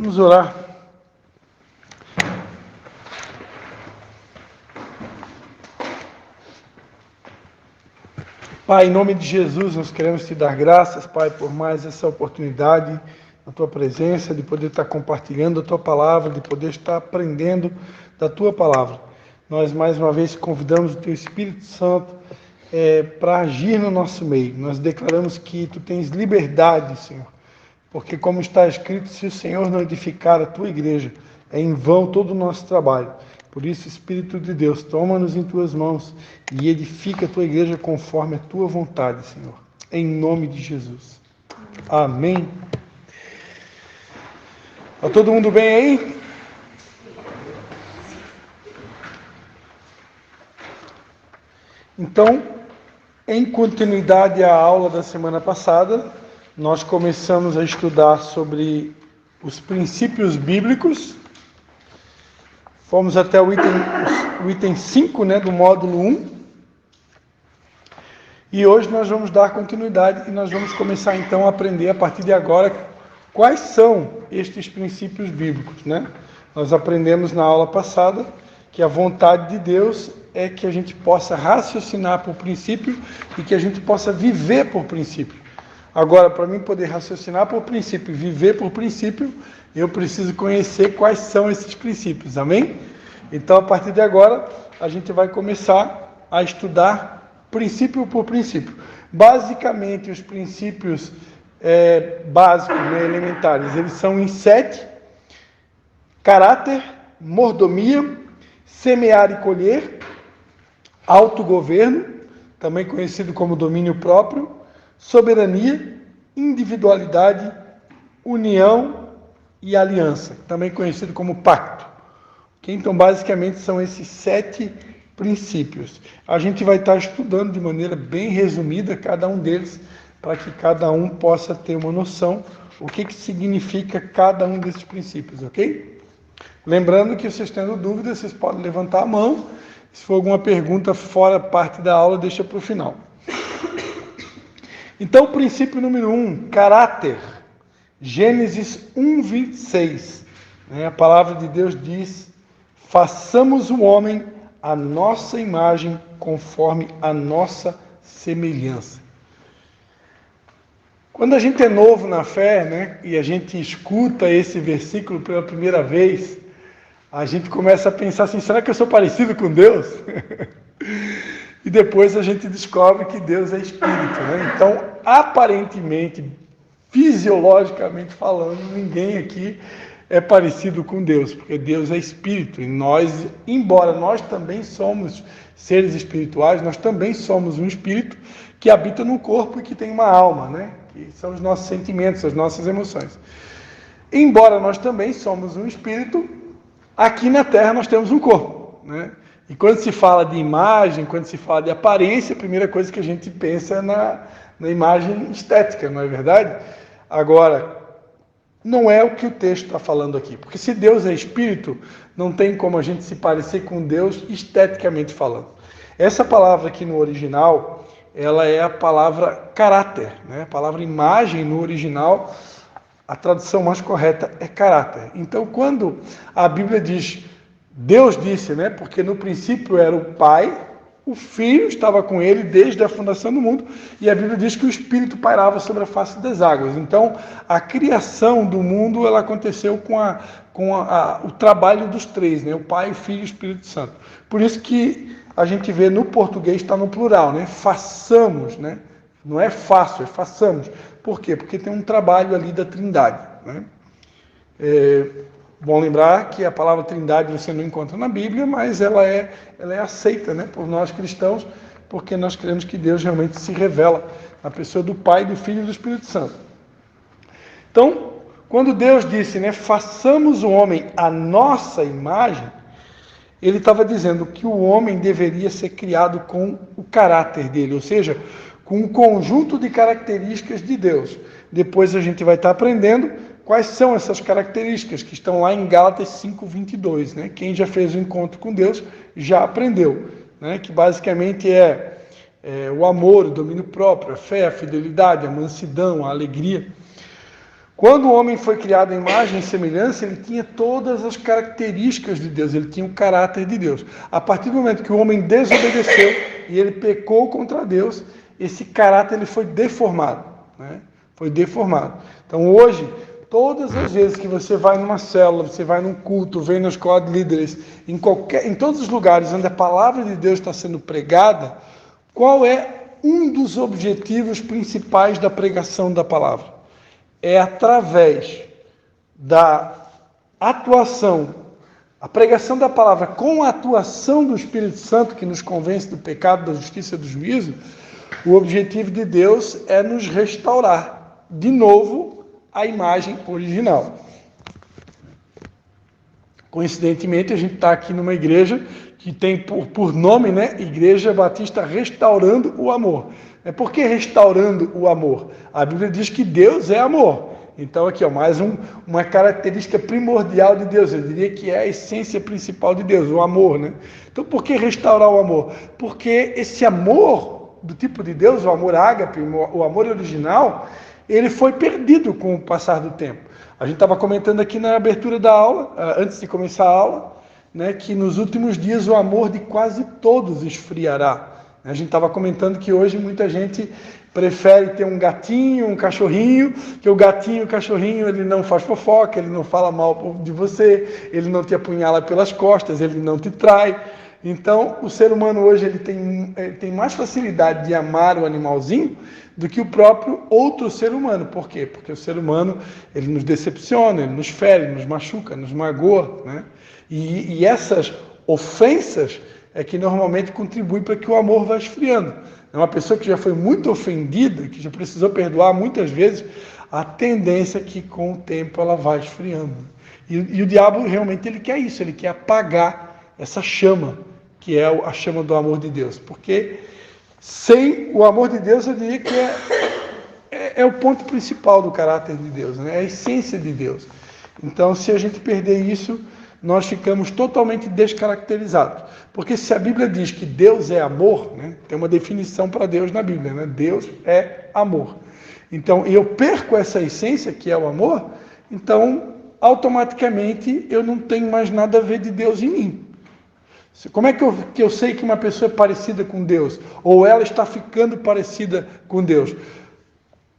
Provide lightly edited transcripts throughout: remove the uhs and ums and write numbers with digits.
Vamos orar. Pai, em nome de Jesus, nós queremos te dar graças, Pai, por mais essa oportunidade, na tua presença, de poder estar compartilhando a tua palavra, de poder estar aprendendo da tua palavra. Nós, mais uma vez, convidamos o teu Espírito Santo para agir no nosso meio. Nós declaramos que tu tens liberdade, Senhor, porque como está escrito, se o Senhor não edificar a tua igreja, é em vão todo o nosso trabalho. Por isso, Espírito de Deus, toma-nos em tuas mãos e edifica a tua igreja conforme a tua vontade, Senhor. Em nome de Jesus. Amém. Está todo mundo bem aí? Então, em continuidade à aula da semana passada, nós começamos a estudar sobre os princípios bíblicos. Fomos até o item 5, do módulo 1. E hoje nós vamos dar continuidade e nós vamos começar então a aprender a partir de agora quais são estes princípios bíblicos, Nós aprendemos na aula passada que a vontade de Deus é que a gente possa raciocinar por princípio e que a gente possa viver por princípio. Agora, para mim poder raciocinar por princípio e viver por princípio, eu preciso conhecer quais são esses princípios, amém? Então, a partir de agora, a gente vai começar a estudar princípio por princípio. Basicamente, os princípios básicos, elementares, eles são em 7: caráter, mordomia, semear e colher, autogoverno, também conhecido como domínio próprio, soberania, individualidade, união e aliança, também conhecido como pacto. Então, basicamente, são esses 7 princípios. A gente vai estar estudando de maneira bem resumida cada um deles, para que cada um possa ter uma noção o que significa cada um desses princípios, ok? Lembrando que, vocês tendo dúvidas, vocês podem levantar a mão. Se for alguma pergunta fora parte da aula, deixa para o final. Então, princípio número 1, caráter. Gênesis 1:26. A palavra de Deus diz: façamos o homem à nossa imagem, conforme a nossa semelhança. Quando a gente é novo na fé, e a gente escuta esse versículo pela primeira vez, a gente começa a pensar assim: será que eu sou parecido com Deus? E depois a gente descobre que Deus é Espírito, Então, aparentemente, fisiologicamente falando, ninguém aqui é parecido com Deus, porque Deus é Espírito. E nós, embora nós também somos seres espirituais, nós também somos um Espírito que habita num corpo e que tem uma alma, que são os nossos sentimentos, as nossas emoções. Embora nós também somos um Espírito, aqui na Terra nós temos um corpo, E quando se fala de imagem, quando se fala de aparência, a primeira coisa que a gente pensa é na imagem estética, não é verdade? Agora, não é o que o texto está falando aqui, porque se Deus é Espírito, não tem como a gente se parecer com Deus esteticamente falando. Essa palavra aqui no original, ela é a palavra caráter, A palavra imagem no original, a tradução mais correta é caráter. Então, quando a Bíblia diz, Deus disse, porque no princípio era o Pai, o Filho estava com ele desde a fundação do mundo, e a Bíblia diz que o Espírito pairava sobre a face das águas. Então, a criação do mundo, ela aconteceu com o trabalho dos três, o Pai, o Filho e o Espírito Santo. Por isso que a gente vê no português, está no plural, façamos, Não é fácil, é façamos. Por quê? Porque tem um trabalho ali da Trindade, Bom lembrar que a palavra Trindade você não encontra na Bíblia, mas ela é aceita, por nós cristãos, porque nós cremos que Deus realmente se revela na pessoa do Pai, do Filho e do Espírito Santo. Então, quando Deus disse, façamos o homem à nossa imagem, ele estava dizendo que o homem deveria ser criado com o caráter dele, ou seja, com um conjunto de características de Deus. Depois a gente vai estar aprendendo quais são essas características que estão lá em Gálatas 5:22, Quem já fez o encontro com Deus já aprendeu, Que basicamente é o amor, o domínio próprio, a fé, a fidelidade, a mansidão, a alegria. Quando o homem foi criado à imagem e semelhança, ele tinha todas as características de Deus, ele tinha o caráter de Deus. A partir do momento que o homem desobedeceu e ele pecou contra Deus, esse caráter ele foi deformado, né? Foi deformado. Então hoje, todas as vezes que você vai numa célula, você vai num culto, vem na escola de líderes, em todos os lugares onde a palavra de Deus está sendo pregada, qual é um dos objetivos principais da pregação da palavra? É através da atuação, a pregação da palavra com a atuação do Espírito Santo, que nos convence do pecado, da justiça e do juízo, o objetivo de Deus é nos restaurar de novo à imagem original. Coincidentemente, a gente está aqui numa igreja que tem por nome, né, Igreja Batista Restaurando o Amor. Por que restaurando o amor? A Bíblia diz que Deus é amor. Então aqui, mais uma característica primordial de Deus, eu diria que é a essência principal de Deus, o amor, né? Então por que restaurar o amor? Porque esse amor do tipo de Deus, o amor ágape, o amor original, ele foi perdido com o passar do tempo. A gente estava comentando aqui na abertura da aula, antes de começar a aula, né, que nos últimos dias o amor de quase todos esfriará. A gente estava comentando que hoje muita gente prefere ter um gatinho, um cachorrinho, que o gatinho, o cachorrinho, ele não faz fofoca, ele não fala mal de você, ele não te apunhala pelas costas, ele não te trai. Então, o ser humano hoje ele tem mais facilidade de amar o animalzinho do que o próprio outro ser humano. Por quê? Porque o ser humano, ele nos decepciona, ele nos fere, nos machuca, nos magoa, né? E essas ofensas é que normalmente contribui para que o amor vá esfriando. É uma pessoa que já foi muito ofendida, que já precisou perdoar muitas vezes, a tendência é que com o tempo ela vai esfriando. E o diabo realmente ele quer isso, ele quer apagar essa chama, que é a chama do amor de Deus. Porque sem o amor de Deus, eu diria que é o ponto principal do caráter de Deus, né? É a essência de Deus. Então, se a gente perder isso, nós ficamos totalmente descaracterizados. Porque se a Bíblia diz que Deus é amor, né, tem uma definição para Deus na Bíblia, né? Deus é amor. Então, eu perco essa essência, que é o amor, então, automaticamente, eu não tenho mais nada a ver de Deus em mim. Como é que eu sei que uma pessoa é parecida com Deus? Ou ela está ficando parecida com Deus?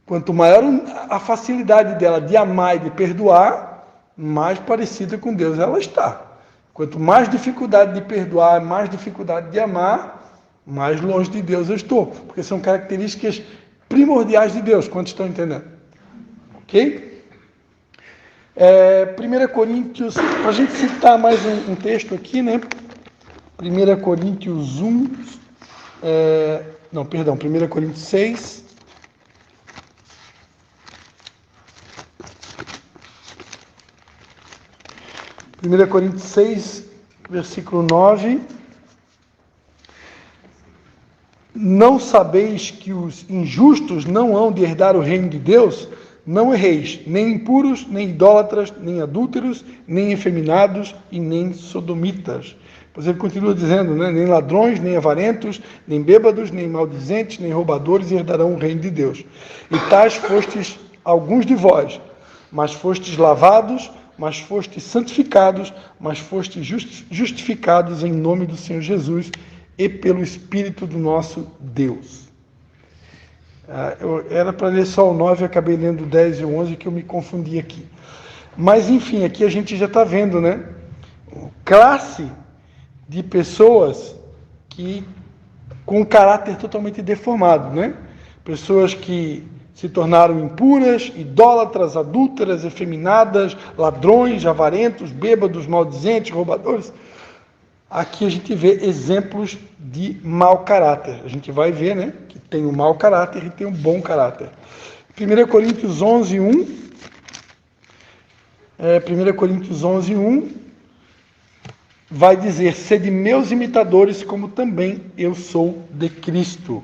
Quanto maior a facilidade dela de amar e de perdoar, mais parecida com Deus ela está. Quanto mais dificuldade de perdoar, mais dificuldade de amar, mais longe de Deus eu estou. Porque são características primordiais de Deus. Quantos estão entendendo? Ok? 1 Coríntios, para a gente citar mais um texto aqui, né? 1 Coríntios 1, 1 Coríntios 6. 1 Coríntios 6, versículo 9. Não sabeis que os injustos não hão de herdar o reino de Deus? Não erreis, nem impuros, nem idólatras, nem adúlteros, nem efeminados e nem sodomitas. Pois ele continua dizendo, né? Nem ladrões, nem avarentos, nem bêbados, nem maldizentes, nem roubadores herdarão o reino de Deus. E tais fostes alguns de vós, mas fostes lavados, mas fostes santificados, mas fostes justificados em nome do Senhor Jesus e pelo Espírito do nosso Deus. Era para ler só o 9, eu acabei lendo o 10 e o 11, que eu me confundi aqui. Mas, enfim, aqui a gente já está vendo, né? Classe de pessoas com um caráter totalmente deformado, né? Pessoas que se tornaram impuras, idólatras, adúlteras, efeminadas, ladrões, avarentos, bêbados, maldizentes, roubadores. Aqui a gente vê exemplos de mau caráter. A gente vai ver, né, que tem um mau caráter e tem um bom caráter. 1 Coríntios 11, 1. 1 Coríntios 11, 1 vai dizer: sede meus imitadores, como também eu sou de Cristo.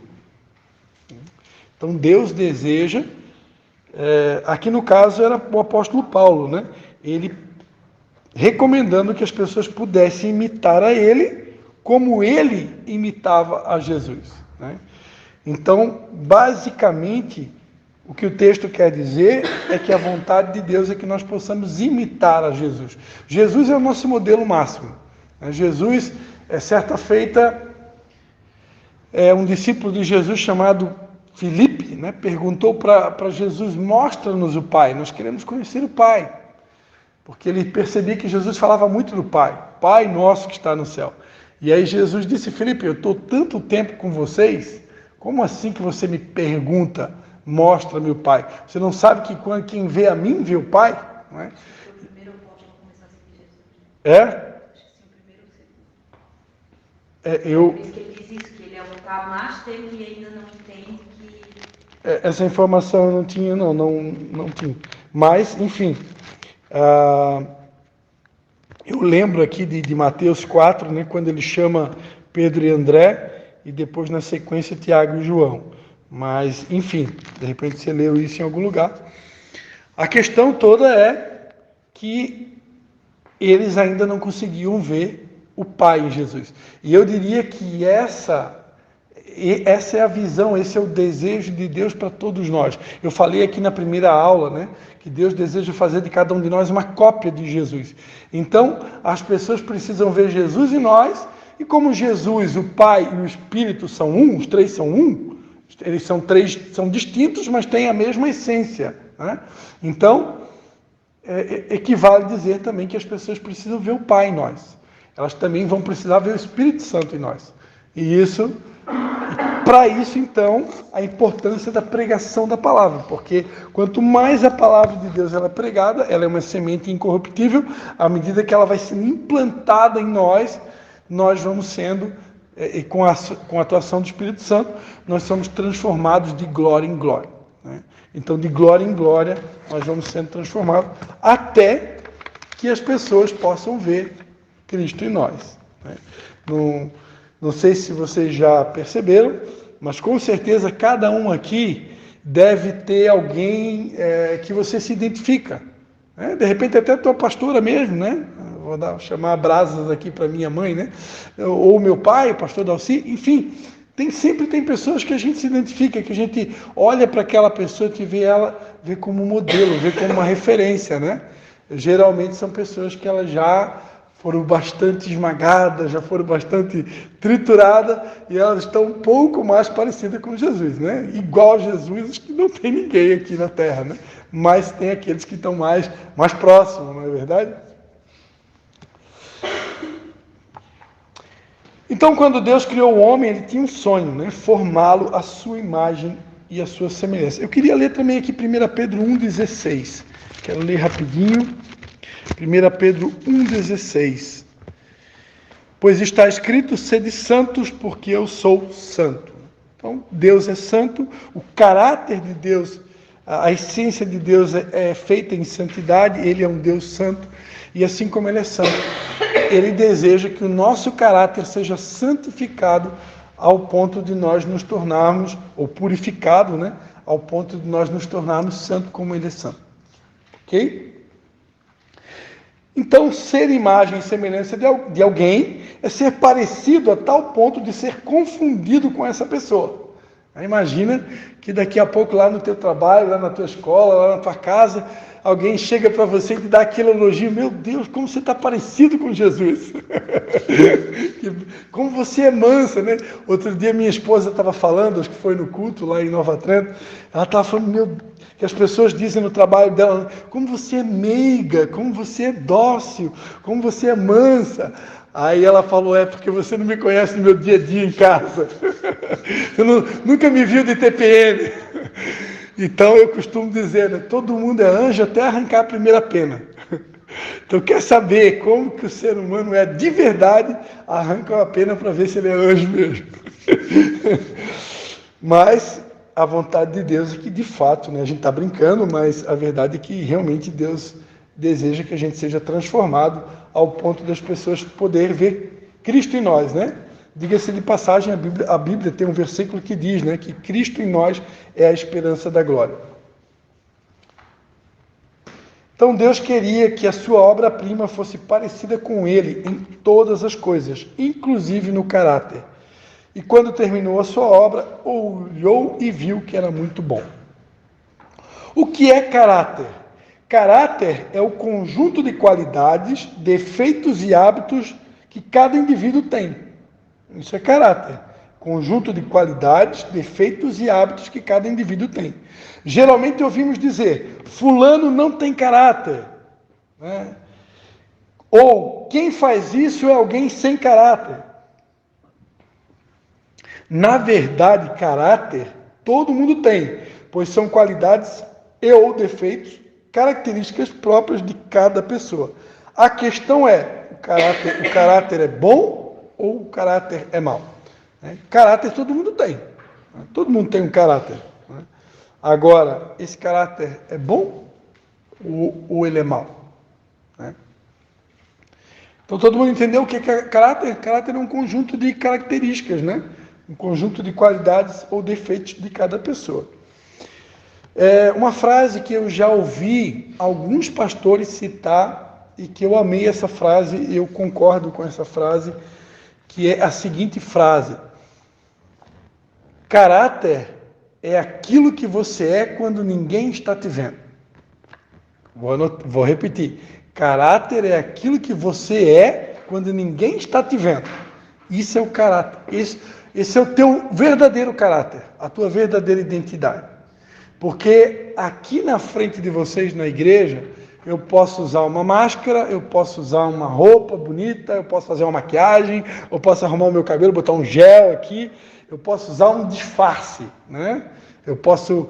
Então Deus deseja, aqui no caso era o apóstolo Paulo, né? Ele recomendando que as pessoas pudessem imitar a ele como ele imitava a Jesus, né? Então, basicamente, O que o texto quer dizer é que a vontade de Deus é que nós possamos imitar a Jesus. Jesus é o nosso modelo máximo. Jesus, certa feita, um discípulo de Jesus chamado Filipe, perguntou para Jesus: mostra-nos o Pai, nós queremos conhecer o Pai. Porque ele percebia que Jesus falava muito do Pai, Pai nosso que está no céu. E aí Jesus disse: Filipe, eu estou tanto tempo com vocês, como assim que você me pergunta, mostra-me o Pai? Você não sabe que quem vê a mim, vê o Pai? Não é? Foi o primeiro apóstolo a começar a seguir Jesus. É? Acho que sim, o primeiro ou o segundo. Por isso que ele diz isso, que ele é o que está há mais tempo e ainda não entende que... Essa informação eu não tinha, não tinha. Mas, enfim, eu lembro aqui de Mateus 4, quando ele chama Pedro e André, e depois na sequência Tiago e João. Mas, enfim, de repente você leu isso em algum lugar. A questão toda é que eles ainda não conseguiam ver o Pai em Jesus. E eu diria que essa é a visão, esse é o desejo de Deus para todos nós. Eu falei aqui na primeira aula, que Deus deseja fazer de cada um de nós uma cópia de Jesus. Então, as pessoas precisam ver Jesus em nós, e como Jesus, o Pai e o Espírito são um, os três são um, eles são distintos, mas têm a mesma essência. Então, equivale dizer também que as pessoas precisam ver o Pai em nós. Elas também vão precisar ver o Espírito Santo em nós. E isso... Para isso, então, a importância da pregação da palavra, porque quanto mais a palavra de Deus ela é pregada, ela é uma semente incorruptível, à medida que ela vai sendo implantada em nós, nós vamos sendo, e com a atuação do Espírito Santo, nós somos transformados de glória em glória. Então, de glória em glória, nós vamos sendo transformados até que as pessoas possam ver Cristo em nós. Não sei se vocês já perceberam, mas com certeza cada um aqui deve ter alguém que você se identifica. De repente até a tua pastora mesmo, Vou chamar brasas aqui para minha mãe, Ou meu pai, o pastor Dalci, enfim. Sempre tem pessoas que a gente se identifica, que a gente olha para aquela pessoa e vê como modelo, vê como uma referência, Geralmente são pessoas que elas já foram bastante esmagadas, já foram bastante trituradas, e elas estão um pouco mais parecidas com Jesus, Igual a Jesus, acho que não tem ninguém aqui na Terra, Mas tem aqueles que estão mais próximos, não é verdade? Então, quando Deus criou o homem, ele tinha um sonho, formá-lo à sua imagem e à sua semelhança. Eu queria ler também aqui 1 Pedro 1,16. Quero ler rapidinho. 1 Pedro 1,16. Pois está escrito: sede santos, porque eu sou santo. Então, Deus é santo, o caráter de Deus, a essência de Deus é feita em santidade, ele é um Deus santo, e assim como ele é santo, ele deseja que o nosso caráter seja santificado ao ponto de nós nos tornarmos, ou purificado, ao ponto de nós nos tornarmos santos como ele é santo. Ok? Então, ser imagem e semelhança de alguém é ser parecido a tal ponto de ser confundido com essa pessoa. Imagina que daqui a pouco lá no teu trabalho, lá na tua escola, lá na tua casa, alguém chega para você e te dá aquele elogio: meu Deus, como você está parecido com Jesus. Como você é mansa, Outro dia minha esposa estava falando, acho que foi no culto lá em Nova Trento, ela estava falando, que as pessoas dizem no trabalho dela: como você é meiga, como você é dócil, como você é mansa. Aí ela falou: é porque você não me conhece no meu dia a dia em casa. Você nunca me viu de TPM. Então eu costumo dizer, todo mundo é anjo até arrancar a primeira pena. Então quer saber como que o ser humano é de verdade, arranca uma pena para ver se ele é anjo mesmo. Mas a vontade de Deus é que, de fato, a gente está brincando, mas a verdade é que realmente Deus deseja que a gente seja transformado ao ponto das pessoas poderem ver Cristo em nós, Diga-se de passagem, a Bíblia tem um versículo que diz, que Cristo em nós é a esperança da glória. Então Deus queria que a sua obra-prima fosse parecida com ele em todas as coisas, inclusive no caráter. E quando terminou a sua obra, olhou e viu que era muito bom. O que é caráter? Caráter é o conjunto de qualidades, defeitos e hábitos que cada indivíduo tem. Isso é caráter. Conjunto de qualidades, defeitos e hábitos que cada indivíduo tem. Geralmente ouvimos dizer, fulano não tem caráter, né? Ou quem faz isso é alguém sem caráter. Na verdade, caráter todo mundo tem, pois são qualidades e ou defeitos, características próprias de cada pessoa. A questão é, o caráter é bom ou o caráter é mau? Caráter todo mundo tem. Todo mundo tem um caráter. Agora, esse caráter é bom ou ele é mau? Então todo mundo entendeu o que é caráter? Caráter é um conjunto de características, né? Um conjunto de qualidades ou defeitos de cada pessoa. Uma frase que eu já ouvi alguns pastores citar e que eu amei essa frase, e eu concordo com essa frase, que é a seguinte frase: caráter é aquilo que você é quando ninguém está te vendo. Vou repetir. Caráter é aquilo que você é quando ninguém está te vendo. Isso é o caráter. Esse é o teu verdadeiro caráter, a tua verdadeira identidade. Porque aqui na frente de vocês na igreja, eu posso usar uma máscara, eu posso usar uma roupa bonita, eu posso fazer uma maquiagem, eu posso arrumar o meu cabelo, botar um gel aqui, eu posso usar um disfarce, né? Eu posso,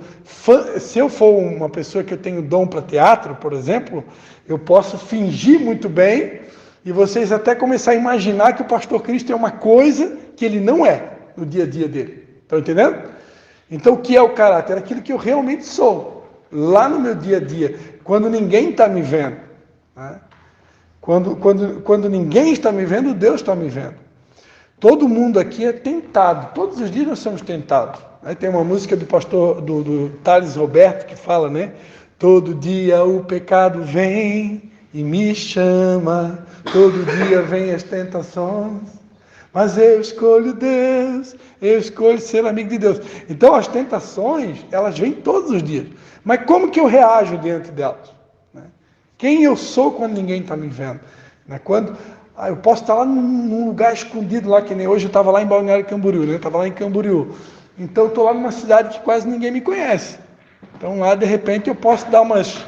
se eu for uma pessoa que eu tenho dom para teatro, por exemplo, eu posso fingir muito bem e vocês até começar a imaginar que o pastor Cristo é uma coisa que ele não é no dia a dia dele. Estão entendendo? Então, o que é o caráter? É aquilo que eu realmente sou, lá no meu dia a dia, quando ninguém está me vendo. Né? Quando ninguém está me vendo, Deus está me vendo. Todo mundo aqui é tentado, todos os dias nós somos tentados. Aí tem uma música do pastor, do Thales Roberto, que fala, né? Todo dia o pecado vem e me chama, todo dia vem as tentações, mas eu escolho Deus, eu escolho ser amigo de Deus. Então as tentações, elas vêm todos os dias. Mas como que eu reajo diante delas? Quem eu sou quando ninguém está me vendo? Quando eu posso estar lá num lugar escondido, lá que nem hoje eu estava lá em Balneário Camboriú, né? Eu estava lá em Camboriú. Então eu estou lá numa cidade que quase ninguém me conhece. Então lá de repente eu posso dar umas,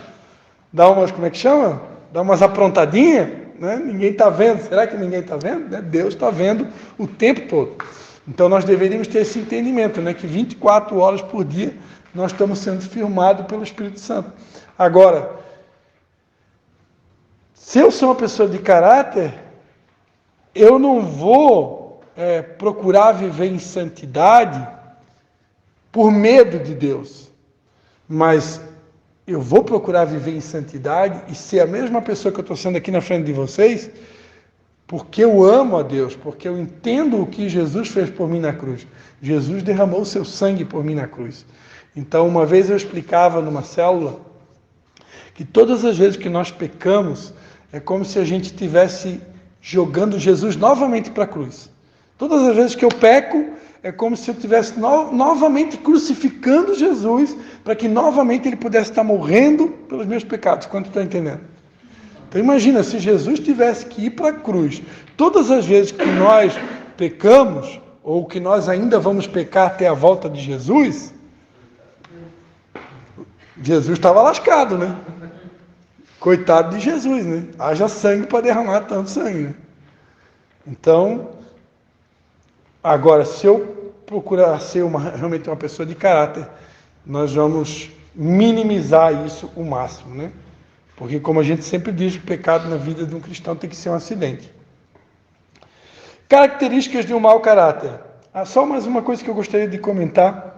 como é que chama? Dar umas aprontadinhas, né? Ninguém está vendo. Será que ninguém está vendo? Deus está vendo o tempo todo. Então nós deveríamos ter esse entendimento, né? Que 24 horas por dia nós estamos sendo filmados pelo Espírito Santo. Agora, se eu sou uma pessoa de caráter, eu não vou procurar viver em santidade por medo de Deus, mas eu vou procurar viver em santidade e ser a mesma pessoa que eu estou sendo aqui na frente de vocês, porque eu amo a Deus, porque eu entendo o que Jesus fez por mim na cruz. Jesus derramou o seu sangue por mim na cruz. Então, uma vez eu explicava numa célula que todas as vezes que nós pecamos, é como se a gente estivesse jogando Jesus novamente para a cruz. Todas as vezes que eu peco, é como se eu estivesse novamente crucificando Jesus, para que novamente ele pudesse estar morrendo pelos meus pecados. Quanto está entendendo? Então imagina, se Jesus tivesse que ir para a cruz, todas as vezes que nós pecamos, ou que nós ainda vamos pecar até a volta de Jesus, Jesus estava lascado, né? Coitado de Jesus, né? Haja sangue para derramar tanto sangue, né? Então, agora, se eu procurar ser realmente uma pessoa de caráter, nós vamos minimizar isso o máximo, né? Porque, como a gente sempre diz, o pecado na vida de um cristão tem que ser um acidente. Características de um mau caráter. Só mais uma coisa que eu gostaria de comentar,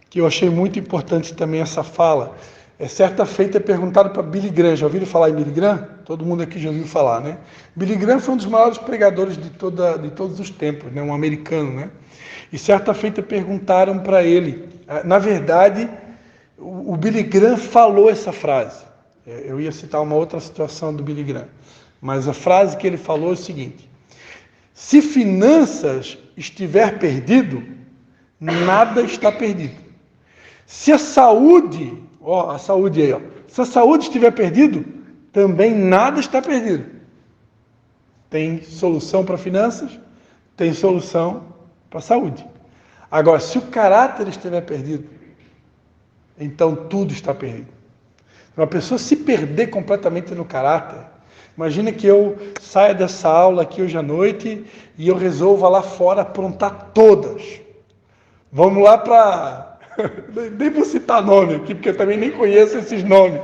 que eu achei muito importante também essa fala. Certa feita é perguntado para Billy Graham. Já ouviram falar em Billy Graham? Todo mundo aqui já ouviu falar, né? Billy Graham foi um dos maiores pregadores de todos os tempos, né? Um americano, né? E certa feita perguntaram para ele. Na verdade, o Billy Graham falou essa frase. Eu ia citar uma outra situação do Billy Graham. Mas a frase que ele falou é o seguinte: se finanças estiver perdido, nada está perdido. Se a saúde Ó, a saúde aí, ó. Se a saúde estiver perdida, também nada está perdido. Tem solução para finanças, tem solução para saúde. Agora, se o caráter estiver perdido, então tudo está perdido. Uma pessoa se perder completamente no caráter, imagina que eu saia dessa aula aqui hoje à noite e eu resolva lá fora aprontar todas. Vamos lá para... Nem vou citar nome aqui, porque eu também nem conheço esses nomes.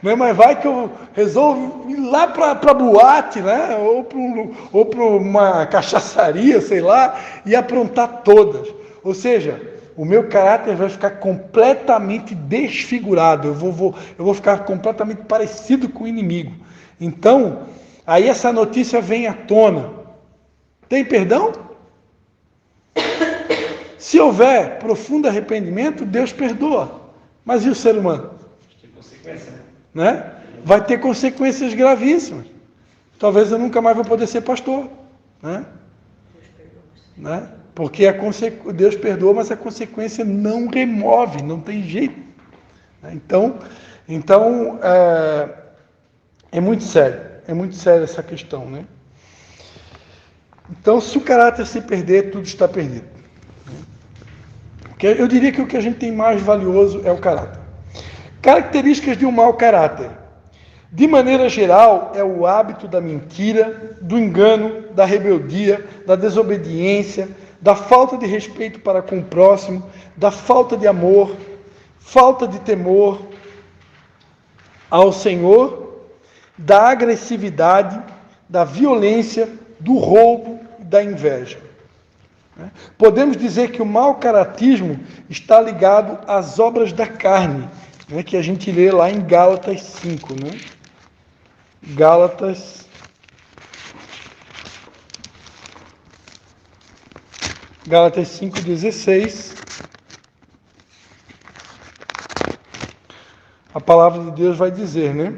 Né? Mas vai que eu resolvo ir lá para boate, né? Ou para uma cachaçaria, sei lá, e aprontar todas. Ou seja, o meu caráter vai ficar completamente desfigurado. Eu vou ficar completamente parecido com o inimigo. Então, aí essa notícia vem à tona. Tem perdão? Se houver profundo arrependimento, Deus perdoa. Mas e o ser humano? Tem consequência, Né? Vai ter consequências gravíssimas. Talvez eu nunca mais vou poder ser pastor. Né? Porque Deus perdoa, mas a consequência não remove, não tem jeito. Então é muito sério essa questão. Né? Então, se o caráter se perder, tudo está perdido. Eu diria que o que a gente tem mais valioso é o caráter. Características de um mau caráter. De maneira geral, é o hábito da mentira, do engano, da rebeldia, da desobediência, da falta de respeito para com o próximo, da falta de amor, falta de temor ao Senhor, da agressividade, da violência, do roubo e da inveja. Podemos dizer que o mau caratismo está ligado às obras da carne, né, que a gente lê lá em Gálatas 5. Né? Gálatas 5,16. A palavra de Deus vai dizer, né?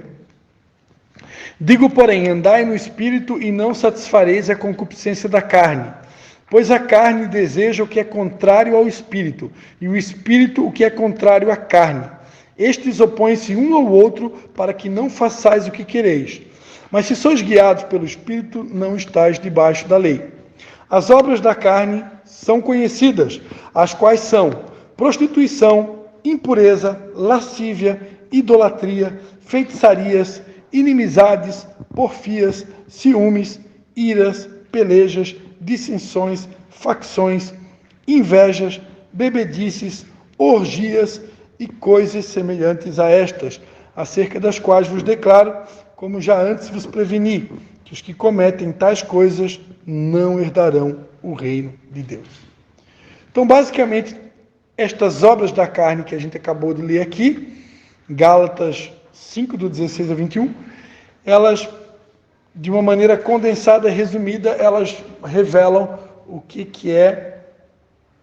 Digo, porém, andai no Espírito e não satisfareis a concupiscência da carne. Pois a carne deseja o que é contrário ao Espírito, e o Espírito o que é contrário à carne. Estes opõem-se um ao outro, para que não façais o que quereis. Mas se sois guiados pelo Espírito, não estáis debaixo da lei. As obras da carne são conhecidas, as quais são prostituição, impureza, lascívia, idolatria, feitiçarias, inimizades, porfias, ciúmes, iras, pelejas, dissensões, facções, invejas, bebedices, orgias e coisas semelhantes a estas, acerca das quais vos declaro, como já antes vos preveni, que os que cometem tais coisas não herdarão o reino de Deus. Então, basicamente, estas obras da carne que a gente acabou de ler aqui, Gálatas 5, do 16 a 21, elas, de uma maneira condensada e resumida, elas revelam o que é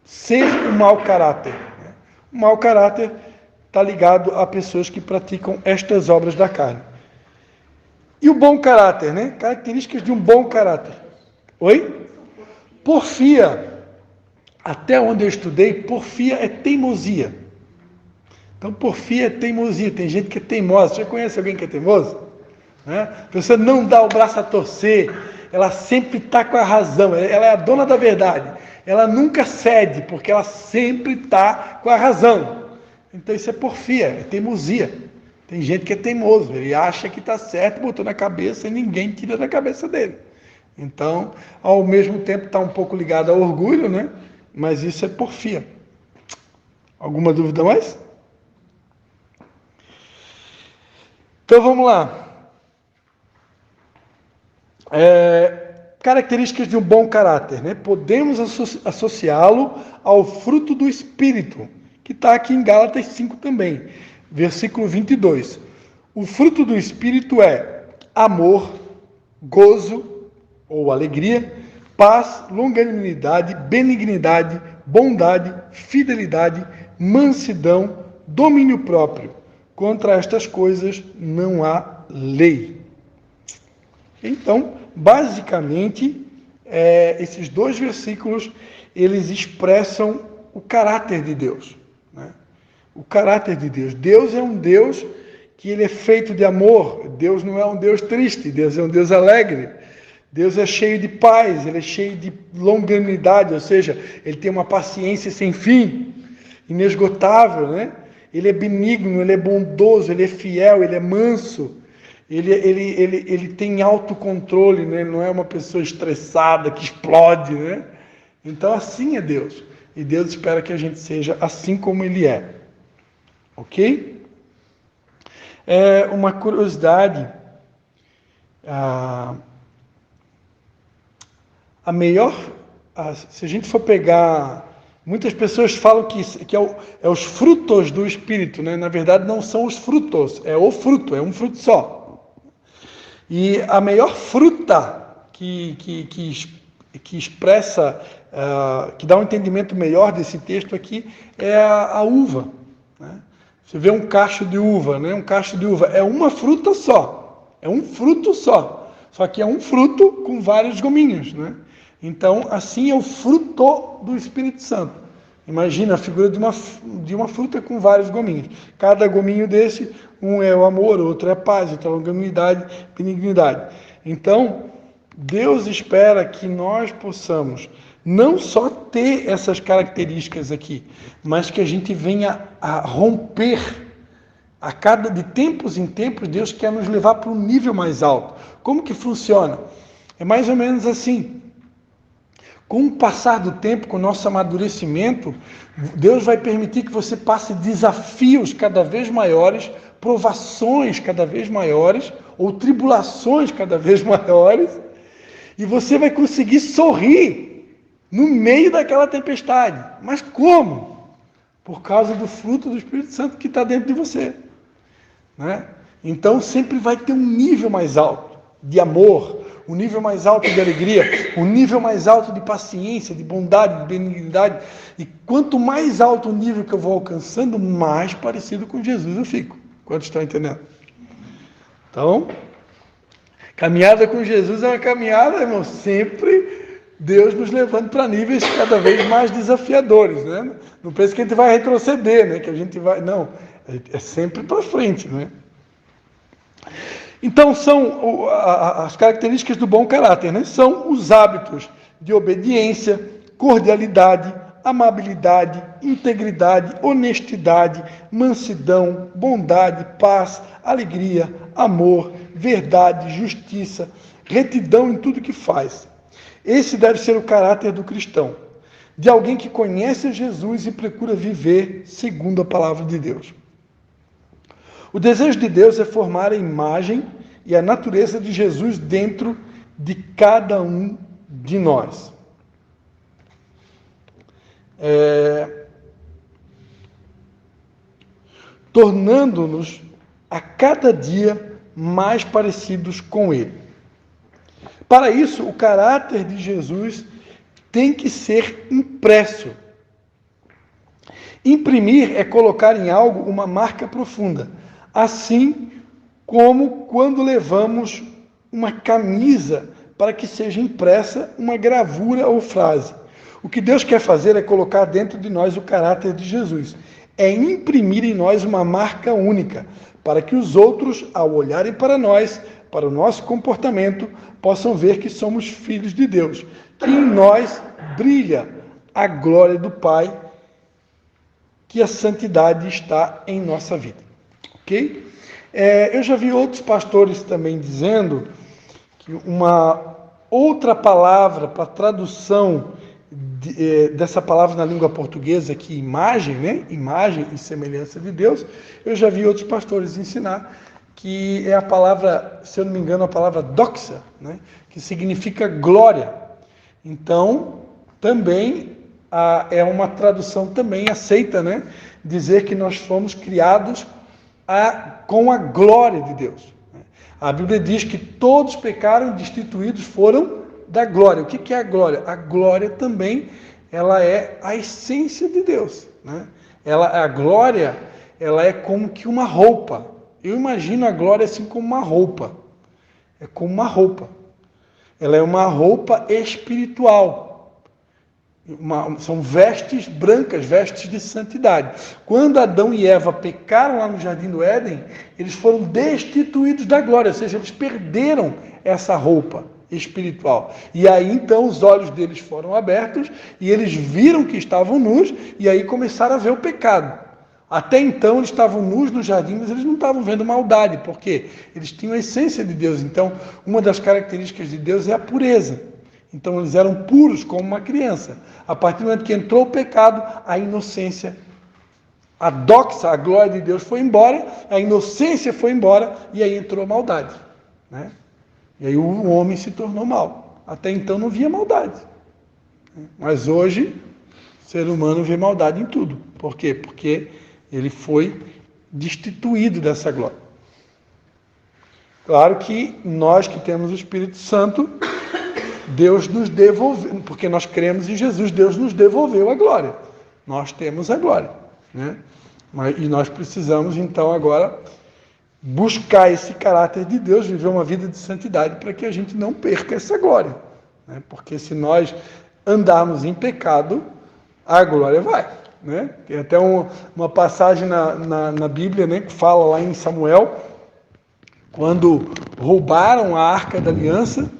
ser um mau caráter. O mau caráter está ligado a pessoas que praticam estas obras da carne. E o bom caráter, né? Características de um bom caráter. Oi? Porfia. Até onde eu estudei, porfia é teimosia. Então, porfia é teimosia. Tem gente que é teimosa. Você conhece alguém que é teimoso? Né? A pessoa não dá o braço a torcer. Ela sempre está com a razão. Ela é a dona da verdade. Ela nunca cede, porque ela sempre está com a razão. Então, isso é porfia, é teimosia. Tem gente que é teimoso. Ele acha que está certo, botou na cabeça e ninguém tira da cabeça dele. Então, ao mesmo tempo, está um pouco ligado ao orgulho, né? Mas isso é porfia. Alguma dúvida mais? Então, vamos lá. Características de um bom caráter, né? Podemos associá-lo ao fruto do Espírito, que está aqui em Gálatas 5 também, versículo 22. O fruto do Espírito é amor, gozo ou alegria, paz, longanimidade, benignidade, bondade, fidelidade, mansidão, domínio próprio. Contra estas coisas não há lei. Então, basicamente, esses dois versículos, eles expressam o caráter de Deus. Né? o caráter de Deus. Deus é um Deus que ele é feito de amor. Deus não é um Deus triste, Deus é um Deus alegre. Deus é cheio de paz, ele é cheio de longanimidade, ou seja, ele tem uma paciência sem fim, inesgotável, né? Ele é benigno, ele é bondoso, ele é fiel, ele é manso, ele tem autocontrole, né? Ele não é uma pessoa estressada que explode, né? Então assim é Deus. E Deus espera que a gente seja assim como ele é. Ok? Uma curiosidade, se a gente for pegar, muitas pessoas falam que é os frutos do Espírito, né? Na verdade não são os frutos, é o fruto, é um fruto só. E a melhor fruta que expressa, que dá um entendimento melhor desse texto aqui, é a uva, né? Você vê um cacho de uva, né? Um cacho de uva é uma fruta só, é um fruto só que é um fruto com vários gominhos, né? Então, assim é o fruto do Espírito Santo. Imagina a figura de uma fruta com vários gominhos. Cada gominho desse, um é o amor, outro é a paz, outro é a longanimidade, benignidade. Então, Deus espera que nós possamos não só ter essas características aqui, mas que a gente venha a romper. De tempos em tempos, Deus quer nos levar para um nível mais alto. Como que funciona? É mais ou menos assim. Com o passar do tempo, com o nosso amadurecimento, Deus vai permitir que você passe desafios cada vez maiores, provações cada vez maiores, ou tribulações cada vez maiores, e você vai conseguir sorrir no meio daquela tempestade. Mas como? Por causa do fruto do Espírito Santo que está dentro de você, né? Então sempre vai ter um nível mais alto de amor, um nível mais alto de alegria, um nível mais alto de paciência, de bondade, de benignidade. E quanto mais alto o nível que eu vou alcançando, mais parecido com Jesus eu fico. Quantos estão entendendo? Então, caminhada com Jesus é uma caminhada, irmão, sempre Deus nos levando para níveis cada vez mais desafiadores, né? Não pense que a gente vai retroceder, né? Que a gente vai... Não, é sempre para frente, né? Então, são as características do bom caráter, né? São os hábitos de obediência, cordialidade, amabilidade, integridade, honestidade, mansidão, bondade, paz, alegria, amor, verdade, justiça, retidão em tudo que faz. Esse deve ser o caráter do cristão, de alguém que conhece Jesus e procura viver segundo a palavra de Deus. O desejo de Deus é formar a imagem e a natureza de Jesus dentro de cada um de nós. Tornando-nos a cada dia mais parecidos com Ele. Para isso, o caráter de Jesus tem que ser impresso. Imprimir é colocar em algo uma marca profunda, assim como quando levamos uma camisa para que seja impressa uma gravura ou frase. O que Deus quer fazer é colocar dentro de nós o caráter de Jesus. É imprimir em nós uma marca única, para que os outros, ao olharem para nós, para o nosso comportamento, possam ver que somos filhos de Deus, que em nós brilha a glória do Pai, que a santidade está em nossa vida. Ok? Eu já vi outros pastores também dizendo que uma outra palavra para tradução dessa palavra na língua portuguesa, que imagem, né? Imagem e semelhança de Deus, eu já vi outros pastores ensinar que é a palavra, se eu não me engano, a palavra doxa, né? Que significa glória. Então, também é uma tradução também aceita, né? Dizer que nós fomos criados com a glória de Deus. A Bíblia diz que todos pecaram e destituídos foram da glória. O que é a glória? A glória também, ela é a essência de Deus, né? A glória, ela é como que uma roupa. Eu imagino a glória assim como uma roupa. É como uma roupa. Ela é uma roupa espiritual. São vestes brancas, vestes de santidade. Quando Adão e Eva pecaram lá no Jardim do Éden, eles foram destituídos da glória, ou seja, eles perderam essa roupa espiritual. E aí então os olhos deles foram abertos e eles viram que estavam nus e aí começaram a ver o pecado. Até então eles estavam nus no jardim, mas eles não estavam vendo maldade, porque eles tinham a essência de Deus. Então, uma das características de Deus é a pureza. Então eles eram puros como uma criança. A partir do momento que entrou o pecado, a inocência, a doxa, a glória de Deus foi embora, a inocência foi embora e aí entrou a maldade, né? E aí o homem se tornou mal. Até então não via maldade. Mas hoje o ser humano vê maldade em tudo. Por quê? Porque ele foi destituído dessa glória. Claro que nós que temos o Espírito Santo, Deus nos devolveu, porque nós cremos em Jesus, Deus nos devolveu a glória. Nós temos a glória, né? E nós precisamos, então, agora buscar esse caráter de Deus, viver uma vida de santidade, para que a gente não perca essa glória, né? Porque se nós andarmos em pecado, a glória vai, né? Tem até uma passagem na Bíblia, né, que fala lá em Samuel, quando roubaram a Arca da Aliança,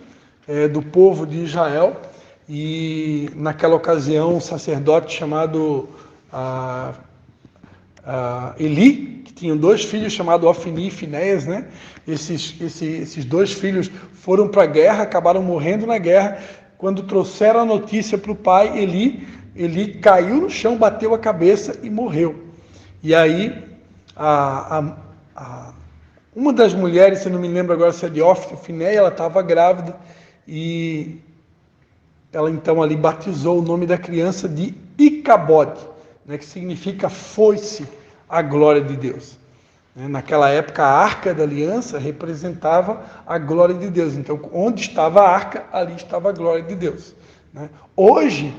do povo de Israel, e naquela ocasião um sacerdote chamado Eli, que tinha 2 filhos chamados Ofni e Finéias, né? Esses 2 filhos foram para a guerra, acabaram morrendo na guerra. Quando trouxeram a notícia para o pai, Eli caiu no chão, bateu a cabeça e morreu. E aí uma das mulheres, se não me lembro agora se é de Ofni ou Finéia, ela estava grávida, e ela então ali batizou o nome da criança de Icabode, né, que significa foi-se a glória de Deus. Naquela época a Arca da Aliança representava a glória de Deus. Então onde estava a Arca, ali estava a glória de Deus, né? Hoje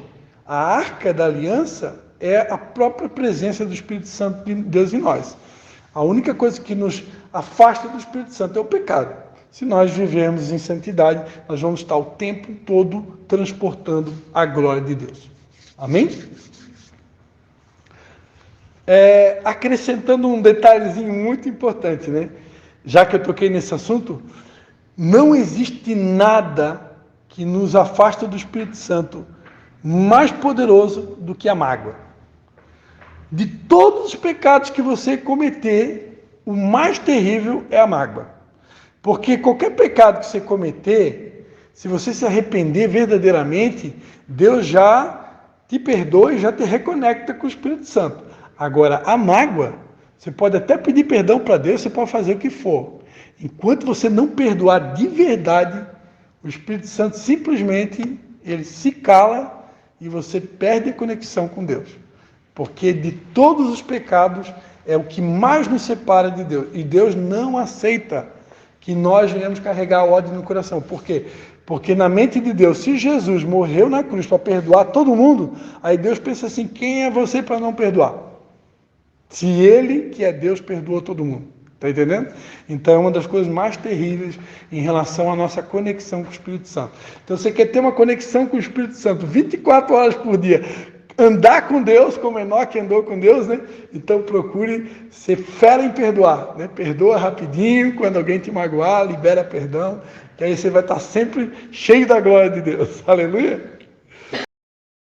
a Arca da Aliança é a própria presença do Espírito Santo de Deus em nós. A única coisa que nos afasta do Espírito Santo é o pecado. Se nós vivermos em santidade, nós vamos estar o tempo todo transportando a glória de Deus. Amém? Acrescentando um detalhezinho muito importante, né? Já que eu toquei nesse assunto, não existe nada que nos afasta do Espírito Santo mais poderoso do que a mágoa. De todos os pecados que você cometer, o mais terrível é a mágoa. Porque qualquer pecado que você cometer, se você se arrepender verdadeiramente, Deus já te perdoa e já te reconecta com o Espírito Santo. Agora, a mágoa, você pode até pedir perdão para Deus, você pode fazer o que for. Enquanto você não perdoar de verdade, o Espírito Santo simplesmente, ele se cala e você perde a conexão com Deus. Porque de todos os pecados, é o que mais nos separa de Deus. E Deus não aceita que nós venhamos carregar ódio no coração. Por quê? Porque na mente de Deus, se Jesus morreu na cruz para perdoar todo mundo, aí Deus pensa assim, quem é você para não perdoar? Se Ele, que é Deus, perdoou todo mundo. Está entendendo? Então é uma das coisas mais terríveis em relação à nossa conexão com o Espírito Santo. Então você quer ter uma conexão com o Espírito Santo 24 horas por dia, andar com Deus, como Enoque andou com Deus, né? Então procure ser fera em perdoar, né? Perdoa rapidinho, quando alguém te magoar, libera perdão, que aí você vai estar sempre cheio da glória de Deus. Aleluia!